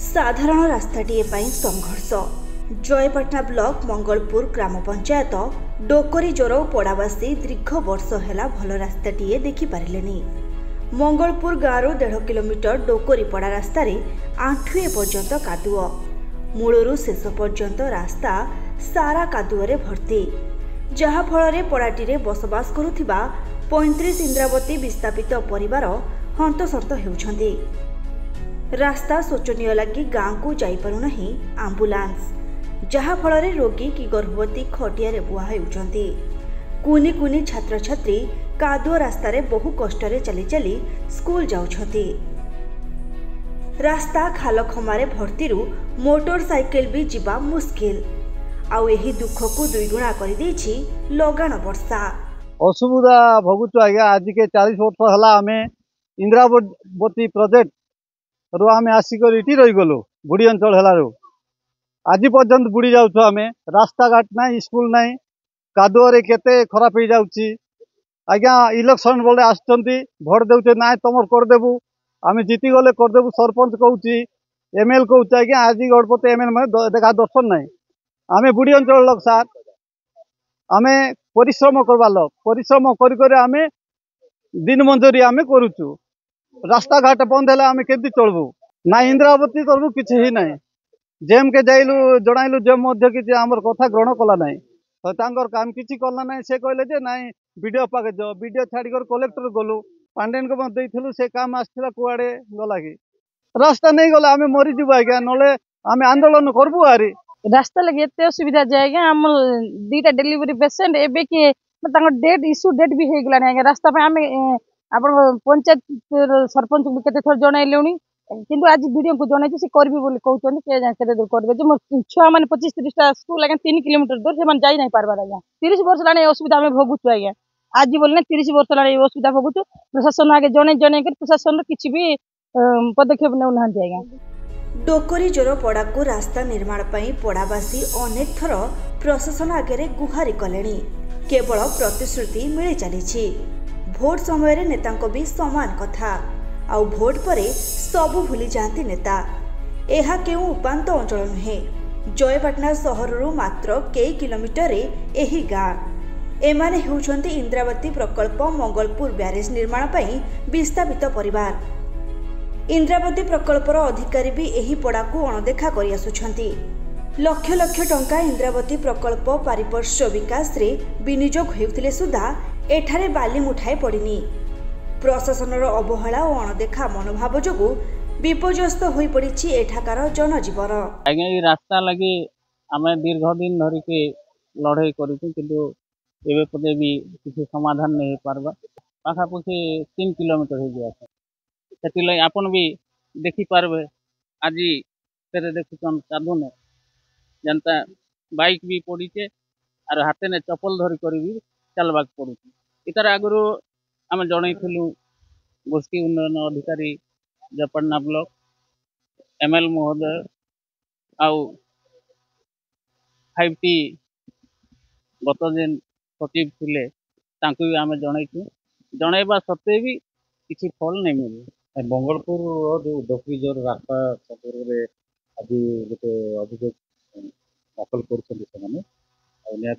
साधारण रास्ताटीए संघर्ष जयपाटना ब्लॉक मंगलपुर ग्राम पंचायत डोकरी जोर पड़ावासी दीर्घ वर्ष है भल रास्ताटीए देखिपारे। मंगलपुर गाँव 1.5 किलोमीटर डोकरी पड़ा रास्तार आंठुए पर्यंत कादुओ मूलरू शेष पर्यंत रास्ता सारा कादुओरे भर्ती, जहा फल पड़ाटी बसवास करुथिबा 35 इंद्रावती विस्थापित परिवार हंतसंत हेउछन्ति। रास्ता शोचनीय लगी गाँव को जाइपारु नहीं आंबुलांस, जहा फल रोगी कि गर्भवती खटिया बुआ होउछन्ति। कुनी कुनी छात्र छात्री कादुओ रास्तार बहु कष्ट चली चली स्कूल जाउछन्ति। रास्ता खाल खमारे भर्ती मोटरसाइकेल भी जीवा मुस्किल। आउ एही दुख को दुईगुणा कर देछि लगाण वर्षा। असुविधा भोगुचु आज्ञा। आज के 40 वर्ष है आम इंद्रावती प्रोजेक्ट रू आम आसिक इटी रहीगलु बुढ़ी अंचल है। आज पर्यंत बुड़ी जाऊँ आम, रास्ता घाट ना स्कूल ना कादुअरे केते खराब हो जाऊँगी। आज्ञा इलेक्शन बोले आसुँच भोट दे ना तुम करदेबू, आम जीति गले करदेबू। सरपंच कहूँ एमएल कहूँ आज्ञा आज गणपति एमएल मैंने देखा दर्शन ना। आम बुढ़ी अंचल लोक सार आम परिश्रम करवा लोक, परिश्रम कर आम दिन मंजूरी आम करुचु। रास्ता घाट बंद है आम केमती चलबू ना। इंद्रावती तरफ किसी ही ना। जेम के जाइलु जणाइलु जेम मध्य किसी आमर कथा ग्रहण कला ना। तांकर काम किसी कला ना। से कहले जे ना वीडियो पाके जाओ, वीडियो छाड़ी कर कलेक्टर गलु पांडेन को देइथिलु। से काम आसला कुआडे गला कि रास्ता नहीं गला आम मरीजु आज्ञा। नले आम आंदोलन करबू। आरी रास्ता लगे एत असुविधा जाए आम 2टा डिलीवरी पेसेंट एबे के डेट इश्यू डेट भी हो गलानी आज्ञा। रास्ता पे आम आप पंचायत सरपंच को केते थर जणाइलुनी, किंतु आज वीडियो को जणाई से करबी बोली कहउछन। के जाय केते दूर करबे जे मोर छुआ माने 25-30टा स्कूल आज्ञा 3 किलोमीटर दूर से मन जाई नहीं पारबा आज्ञा। 30 वर्ष लाने असुविधा हमें भोगुछु आज्ञा। आज बोलने 30 वर्ष लाने असुविधा भोगुछु। प्रशासन आगे जणे कर प्रशासन किछि भी पदक्षेप नेउ नाहंती आज्ञा। डोकरी जोर पड़ा को रास्ता निर्माण पई पड़ावासी अनेक थर प्रशासन आगे गुहारी कलेनी, केवल प्रतिश्रुति मिली चली। भोट समय रे नेता भी समान कथा, आउ भोट परे सबु भूली जाती नेता। एहा केउ उपांत अंचल नुहे, जयपाटना सहर मात्र कई किलोमीटर एही गाँ। एमाने हेउछन्ति इंद्रावती प्रकल्प मंगलपुर ब्यारेज निर्माण पई विस्थापित परिवार। इंद्रावती प्रकल्पर अधिकारी भी एही पड़ा को अणदेखा करि आसुछन्ति। लक्ष लक्ष टंका इंद्रावती प्रकल्प पारिपार्श्व विकास रे विनियोग हेउथिले सुधा एठारे बाली मुठाए पड़िनी। प्रशासनर अवहेला और अणदेखा मनोभाव जोगु विपर्यस्त होई पड़िछि एठाकार जनजीवन। आज्ञा ये रास्ता लगी आम दीर्घ दिन धरिकी लड़ाई करूँ, किंतु एवं पदे भी किसी समाधान नहीं पारबा। पाखापाखि 3 किलोमीटर हो गया से आपन भी देखी पारबे। आज तेरे देखुन कादुने जनता बाइक भी पड़ीचे और हाथे ने चप्पल धरी कर भी चलवाक पड़ू। इतार आगु आम जनईलु गोष्ठी उन्नयन अधिकारी जयपाटना ब्लॉक एमएल महोदय आउ 5T गत दिन सचिव थिले तांकु भी आम जनईचु। जनइबा सत्वे भी किसी फल नहीं मिले। मंगलपुर जो डोकरी जोर रास्ता संपर्क आज गोटे अभियोग दाखल कर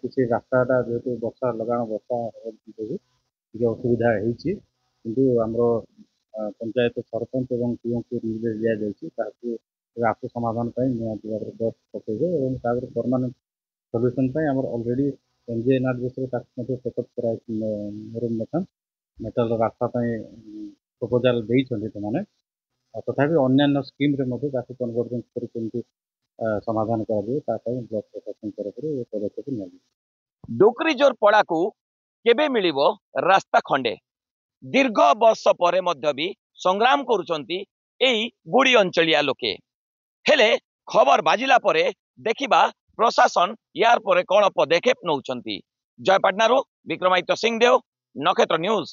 से रास्ताटा जेहेतु वर्षा लगाण वर्षा जो असुविधा होती, किंतु आमर पंचायत सरपंच और पीओ को निर्देश दि जाए आशु समाधान निहत बस पकड़े और परमानेंट सल्यूशन ऑलरेडी एनजीएनआरडीएस सेटअप कर मेटल रास्ता प्रपोजाल देने तथा अन्य स्कीम कन्वर्जेंस कर समाधान कर ब्लॉक प्रशासन तरफ पदक्षेप नि। डोकरी जोर पड़ा को केबे मिलिबो रास्ता खंडे? दीर्घ वर्ष परे मध्य भी संग्राम करुचंती एई बुढ़ी अंचलिया लोके। हेले खबर बाजिला परे देखिबा प्रशासन यार परे कोन पदक्षेप नौचंती। जयपाटनारू विक्रमादित्य सिंहदेव, नक्षत्र न्यूज।